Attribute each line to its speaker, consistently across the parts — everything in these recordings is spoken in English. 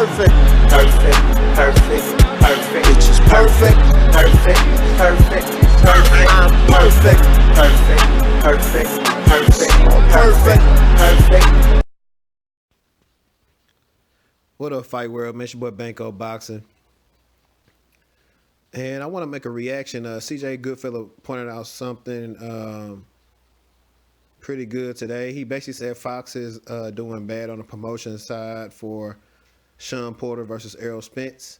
Speaker 1: perfect. Perfect, perfect, perfect. Bitch is perfect. Perfect, perfect, perfect. I'm perfect. Perfect, perfect, perfect. Perfect, perfect.
Speaker 2: What up, Fight World? Man, it's your boy Banco Boxing. And I want to make a reaction. CJ Goodfella pointed out something pretty good today. He basically said Fox is doing bad on the promotion side for Shawn Porter versus Errol Spence.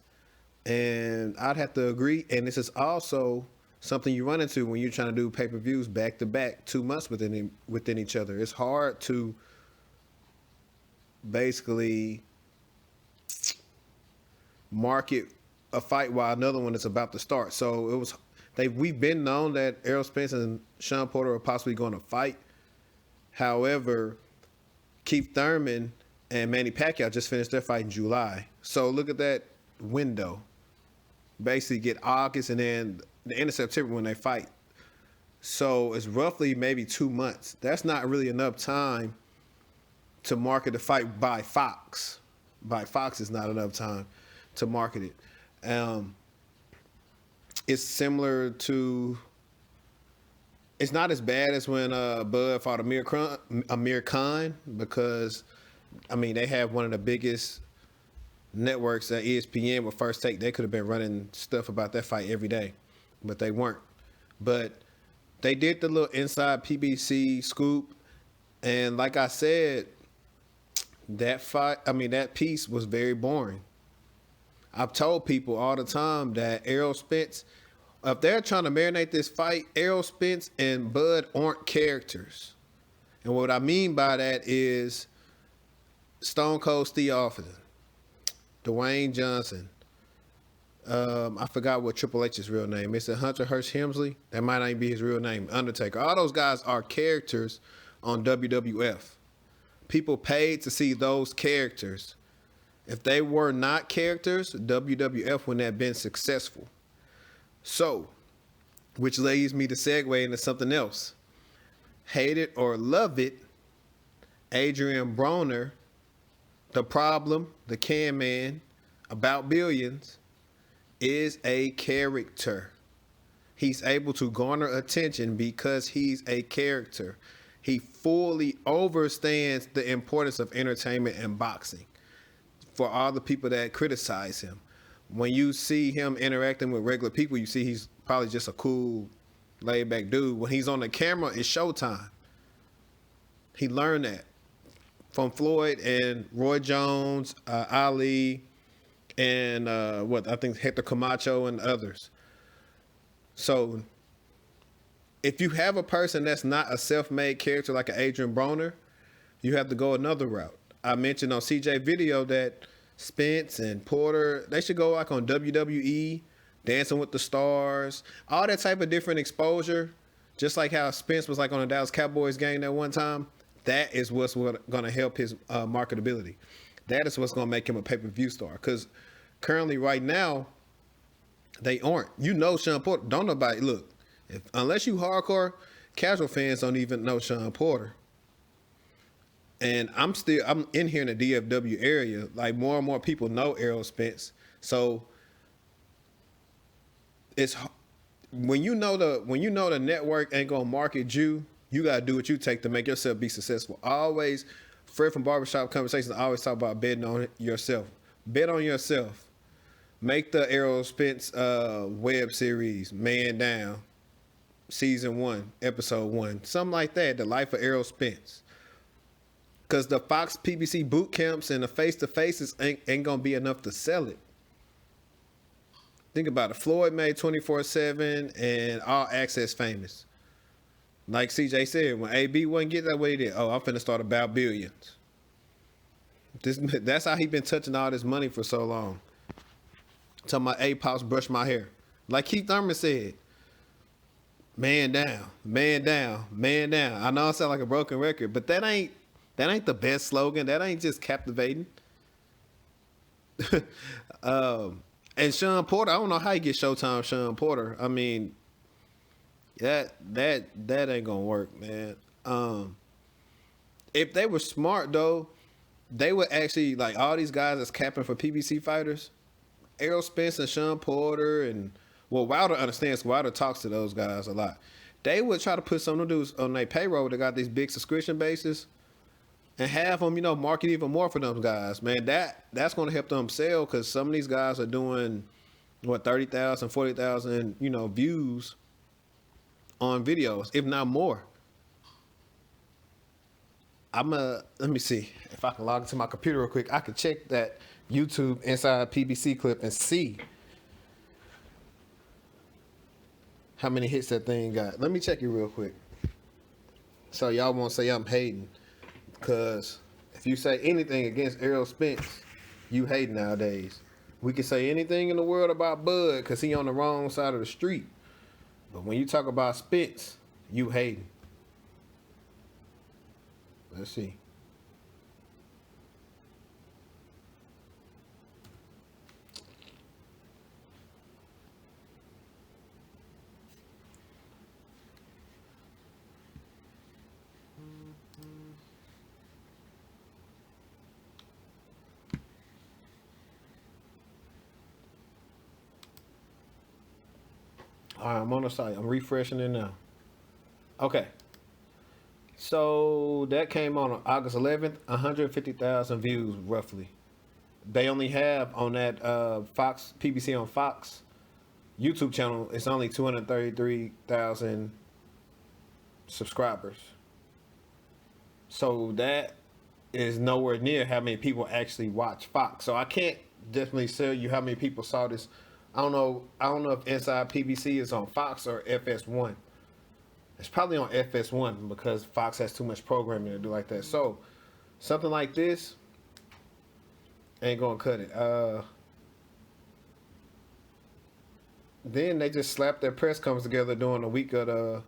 Speaker 2: And I'd have to agree. And this is also something you run into when you're trying to do pay-per-views back-to-back 2 months within each other. It's hard to basically market a fight while another one is about to start. So we've been known that Errol Spence and Shawn Porter are possibly going to fight. However, Keith Thurman and Manny Pacquiao just finished their fight in July. So look at that window. Basically get August and then the end of September when they fight. So it's roughly maybe 2 months. That's not really enough time to market the fight by Fox. By Fox is not enough time to market it. It's similar to, it's not as bad as when Bud fought Amir Khan, because I mean they have one of the biggest networks at ESPN with First Take. They could have been running stuff about that fight every day, but they weren't. But they did the little inside PBC scoop, and like I said, that piece was very boring. I've told people all the time that Errol Spence, if they're trying to marinate this fight, Errol Spence and Bud aren't characters. And what I mean by that is Stone Cold Steve Austin, Dwayne Johnson. I forgot what Triple H's real name is. It Hunter Hearst Helmsley? That might not even be his real name. Undertaker. All those guys are characters on WWF. People paid to see those characters. If they were not characters, WWF wouldn't have been successful. So, which leads me to segue into something else. Hate it or love it, Adrian Broner, The Problem, the Can Man, About Billions, is a character. He's able to garner attention because he's a character. He fully understands the importance of entertainment and boxing. For all the people that criticize him, when you see him interacting with regular people, you see he's probably just a cool, laid-back dude. When he's on the camera, it's showtime. He learned that from Floyd and Roy Jones, Ali, and I think Hector Camacho and others. So if you have a person that's not a self-made character like an Adrian Broner, you have to go another route. I mentioned on CJ video that Spence and Porter, they should go like on WWE, Dancing with the Stars, all that type of different exposure. Just like how Spence was like on the Dallas Cowboys game that one time. That is what's going to help his marketability. That is what's going to make him a pay-per-view star. Because currently right now, they aren't. You know Shawn Porter. Don't nobody, look, unless you hardcore, casual fans don't even know Shawn Porter. And I'm in here in the DFW area. Like more and more people know Errol Spence. So it's when you know the network ain't gonna market you, you gotta do what you take to make yourself be successful. Always, Fred from Barbershop Conversations, I always talk about betting on yourself. Bet on yourself. Make the Errol Spence web series, Man Down, season 1, episode 1, something like that. The Life of Errol Spence. Because the Fox PBC boot camps and the face-to-faces ain't going to be enough to sell it. Think about it. Floyd made 24/7 and All Access famous. Like CJ said, when AB wasn't getting that way, he did. Oh, I'm finna start About Billions. That's how he been touching all this money for so long. Talking about A-Pops brush my hair. Like Keith Thurman said, man down, man down, man down. I know I sound like a broken record, but that ain't the best slogan. That ain't just captivating. And Shawn Porter, I don't know how you get Showtime Shawn Porter. I mean, that ain't gonna work, man. If they were smart though, they would actually, like, all these guys that's capping for PBC fighters, Errol Spence and Shawn Porter, and well, Wilder understands. Wilder talks to those guys a lot. They would try to put some of them dudes on their payroll that got these big subscription bases and have them, market even more for them guys. Man, that's going to help them sell, because some of these guys are doing, 30,000, 40,000, views on videos, if not more. Let me see if I can log into my computer real quick. I can check that YouTube Inside PBC clip and see how many hits that thing got. Let me check it real quick, so y'all won't say I'm hating. Because if you say anything against Errol Spence, you hate nowadays. We can say anything in the world about Bud because he on the wrong side of the street. But when you talk about Spence, you hating. Let's see. All right, I'm on the site. I'm refreshing it now. Okay. So that came on August 11th, 150,000 views roughly. They only have on that Fox, PBC on Fox YouTube channel, it's only 233,000 subscribers. So that is nowhere near how many people actually watch Fox. So I can't definitely tell you how many people saw this. I don't know if Inside PBC is on Fox or FS1. It's probably on FS1 because Fox has too much programming to do like that. So something like this ain't gonna cut it. Then they just slapped their press conference together during the week of the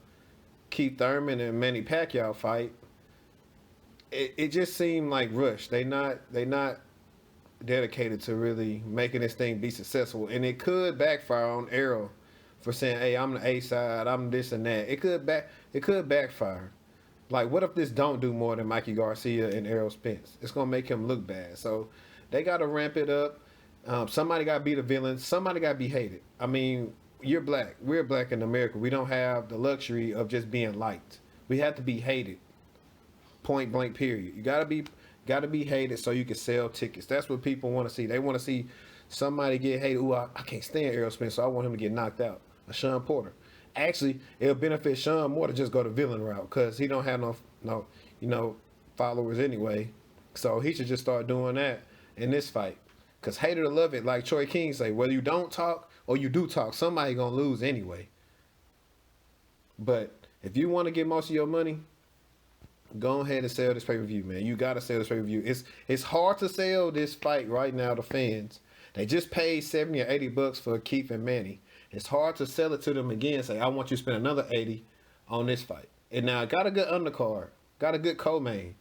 Speaker 2: Keith Thurman and Manny Pacquiao fight. It just seemed like rushed. They not dedicated to really making this thing be successful, and it could backfire on Errol for saying, "Hey, I'm the A side, I'm this and that." It could backfire. Like, what if this don't do more than Mikey Garcia and Errol Spence? It's gonna make him look bad. So they gotta ramp it up. Somebody gotta be the villain. Somebody gotta be hated. I mean, you're black. We're black in America. We don't have the luxury of just being liked. We have to be hated. Point blank. Period. You gotta be hated so you can sell tickets. That's what people want to see. They want to see somebody get hated. Ooh, I can't stand Errol Spence, so I want him to get knocked out. A Shawn Porter. Actually, it'll benefit Shawn more to just go the villain route because he don't have no followers anyway. So he should just start doing that in this fight. Because hate it or love it, like Troy King say, whether you don't talk or you do talk, somebody gonna lose anyway. But if you want to get most of your money, go ahead and sell this pay-per-view, man. You gotta sell this pay-per-view. It's hard to sell this fight right now to fans. They just paid $70 or $80 for Keith and Manny. It's hard to sell it to them again. Say, I want you to spend another $80 on this fight. And now I got a good undercard, got a good co-main,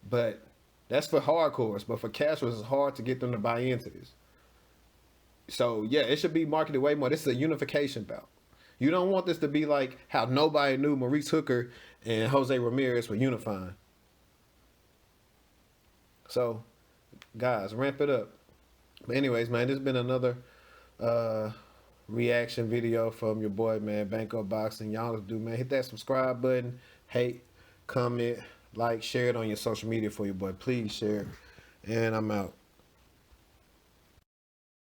Speaker 2: but that's for hardcores. But for casuals, it's hard to get them to buy into this. So yeah, it should be marketed way more. This is a unification bout. You don't want this to be like how nobody knew Maurice Hooker and Jose Ramirez were unifying. So, guys, ramp it up. But anyways, man, this has been another reaction video from your boy, man, Banco Boxing. Y'all do, man. Hit that subscribe button. Hate, comment, like, share it on your social media for your boy. Please share it. And I'm out.